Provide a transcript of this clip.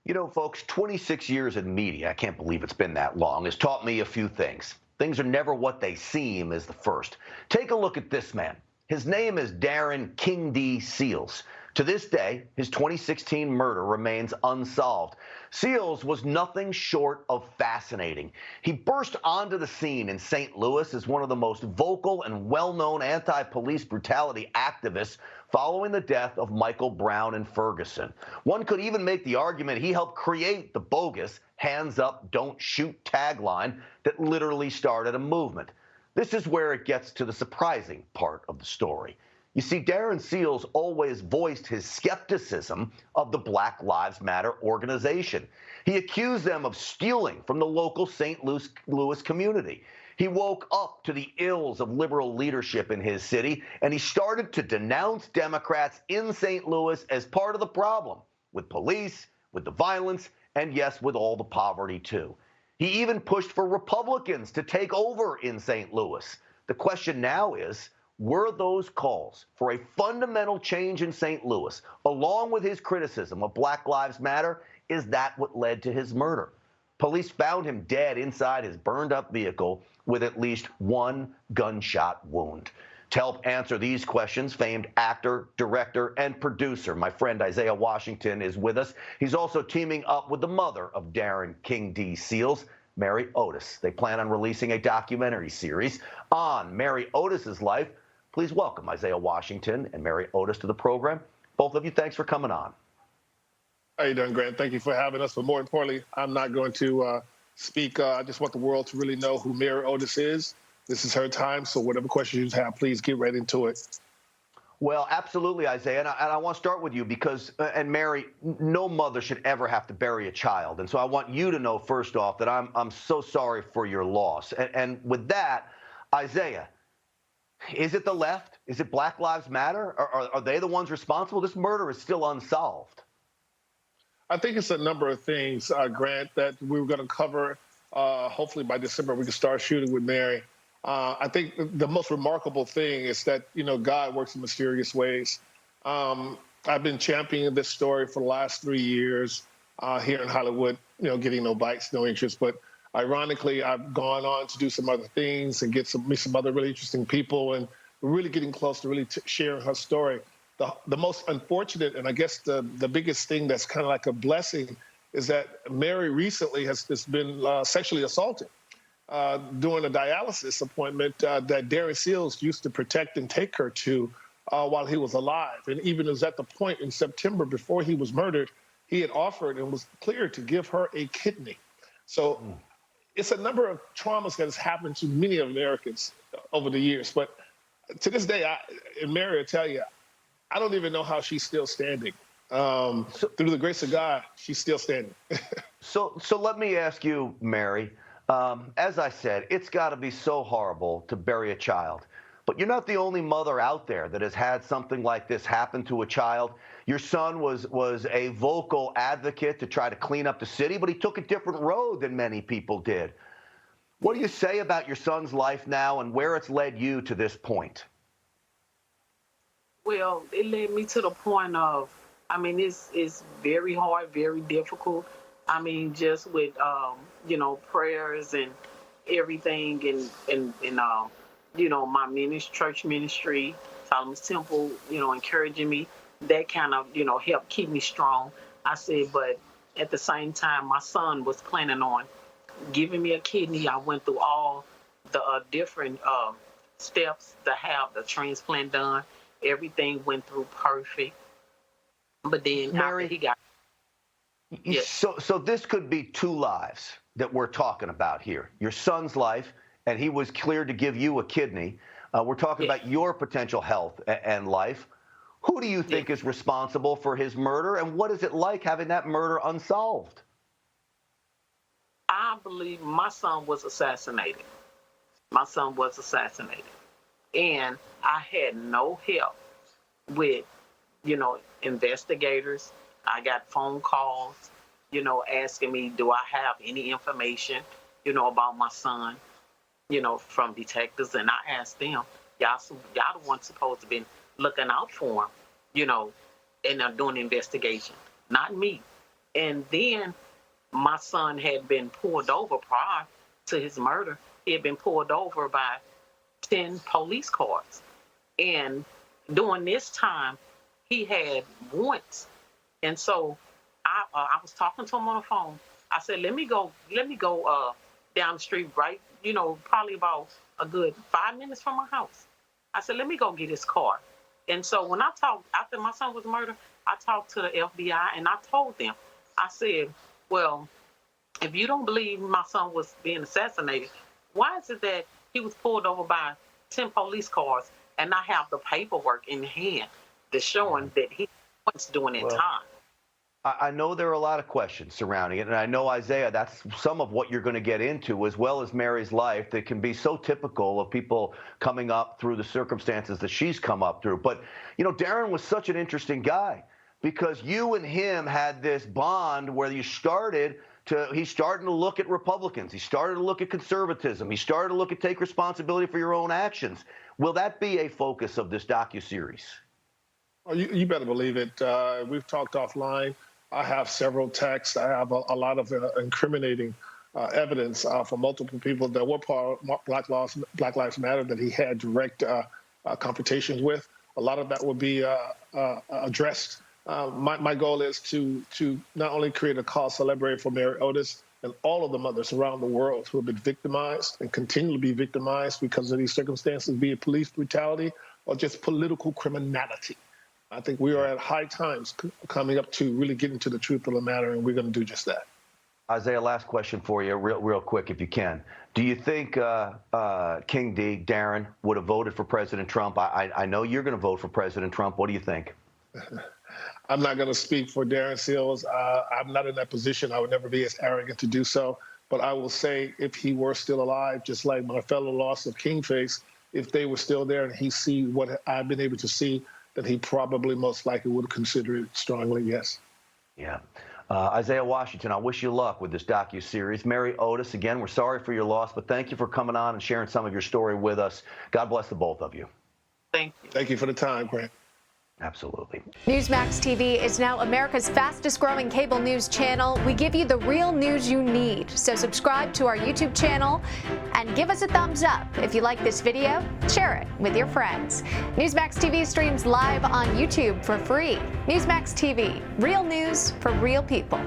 You know, folks, 26 years in media, I can't believe it's been that long, has taught me a few things. Things are never what they seem, is the first. Take a look at this man. His name is Darren King D. Seals. To this day, his 2016 murder remains unsolved. Seals was nothing short of fascinating. He burst onto the scene in St. Louis as one of the most vocal and well-known anti-police brutality activists following the death of Michael Brown in Ferguson. One could even make the argument he helped create the bogus "hands up, don't shoot" tagline that literally started a movement. This is where it gets to the surprising part of the story. You see, Darren Seals always voiced his skepticism of the Black Lives Matter organization. He accused them of stealing from the local St. Louis community. He woke up to the ills of liberal leadership in his city, and he started to denounce Democrats in St. Louis as part of the problem, with police, with the violence, and yes, with all the poverty too. He even pushed for Republicans to take over in St. Louis. The question now is, were those calls for a fundamental change in St. Louis, along with his criticism of Black Lives Matter, is that what led to his murder? Police found him dead inside his burned-up vehicle with at least one gunshot wound. To help answer these questions, famed actor, director, and producer, my friend Isaiah Washington, is with us. He's also teaming up with the mother of Darren King D. Seals, Mary Otis. They plan on releasing a documentary series on Mary Otis's life. Please welcome Isaiah Washington and Mary Otis to the program. Both of you, thanks for coming on. How you doing, Grant? Thank you for having us. But more importantly, I'm not going to speak. I just want the world to really know who Mary Otis is. This is her time, so whatever questions you have, please get right into it. Well, absolutely, Isaiah. And I want to start with you because, and Mary, no mother should ever have to bury a child. And so I want you to know, first off, that I'm so sorry for your loss. And with that, Isaiah, is it the left? Is it Black Lives Matter? Are they the ones responsible? This murder is still unsolved. I think it's a number of things, Grant, that we were going to cover. Hopefully by December, we can start shooting with Mary. I think the most remarkable thing is that, God works in mysterious ways. I've been championing this story for the last 3 years here in Hollywood, getting no bites, no interest. But ironically, I've gone on to do some other things and meet some other really interesting people, and really getting close to really sharing her story. The most unfortunate, and I guess the biggest thing that's kind of like a blessing, is that Mary recently has been sexually assaulted during a dialysis appointment that Darren Seals used to protect and take her to while he was alive. And even was at the point in September before he was murdered, he had offered and was cleared to give her a kidney. So it's a number of traumas that has happened to many Americans over the years. But to this day, and Mary will tell you, I don't even know how she's still standing. Through the grace of God, she's still standing. So let me ask you, Mary, as I said, it's got to be so horrible to bury a child. But you're not the only mother out there that has had something like this happen to a child. Your son was a vocal advocate to try to clean up the city, but he took a different road than many people did. What do you say about your son's life now and where it's led you to this point? Well, it led me to the point of, it's very hard, very difficult. Just with, prayers and everything and my church ministry, Solomon's Temple, encouraging me, that kind of, helped keep me strong. I said, but at the same time, my son was planning on giving me a kidney. I went through all the different steps to have the transplant done. Everything went through perfect. But then Mary, after he got... Yes. So this could be two lives that we're talking about here. Your son's life, and he was cleared to give you a kidney. We're talking about your potential health and life. Who do you think is responsible for his murder, and what is it like having that murder unsolved? I believe my son was assassinated. My son was assassinated. And I had no help with, investigators. I got phone calls, asking me, do I have any information, about my son, from detectives. And I asked them, y'all the ones supposed to be looking out for him, and doing the investigation, not me. And then my son had been pulled over prior to his murder. He had been pulled over by 10 police cars. And during this time, he had warrants. And so I was talking to him on the phone. I said, let me go down the street, right? Probably about a good 5 minutes from my house. I said, let me go get his car. And so when I talked, after my son was murdered, I talked to the FBI and I told them, I said, well, if you don't believe my son was being assassinated, why is it that he was pulled over by 10 police cars and I have the paperwork in hand that's showing that he was doing it time? I know there are a lot of questions surrounding it, and I know, Isaiah, that's some of what you're going to get into, as well as Mary's life, that can be so typical of people coming up through the circumstances that she's come up through. But, Darren was such an interesting guy because you and him had this bond where he's starting to look at Republicans. He started to look at conservatism. He started to look at take responsibility for your own actions. Will that be a focus of this docuseries? Oh, you better believe it. We've talked offline. I have several texts. I have a lot of incriminating evidence from multiple people that were part of Black Lives Matter that he had direct confrontations with. A lot of that will be addressed. My goal is to not only create a cause celebrate for Mary Otis and all of the mothers around the world who have been victimized and continue to be victimized because of these circumstances, be it police brutality or just political criminality. I think we are at high times coming up to really getting to the truth of the matter, and we're going to do just that. Isaiah, last question for you, real quick, if you can. Do you think King D, Darren, would have voted for President Trump? I know you're going to vote for President Trump. What do you think? I'm not going to speak for Darren Seals. I'm not in that position. I would never be as arrogant to do so. But I will say if he were still alive, just like my fellow loss of Kingface, if they were still there and he see what I've been able to see, then he probably most likely would consider it strongly, yes. Yeah. Isaiah Washington, I wish you luck with this docuseries. Mary Otis, again, we're sorry for your loss, but thank you for coming on and sharing some of your story with us. God bless the both of you. Thank you. Thank you for the time, Grant. Absolutely. Newsmax TV is now America's fastest growing cable news channel. We give you the real news you need. So subscribe to our YouTube channel and give us a thumbs up. If you like this video, share it with your friends. Newsmax TV streams live on YouTube for free. Newsmax TV, real news for real people.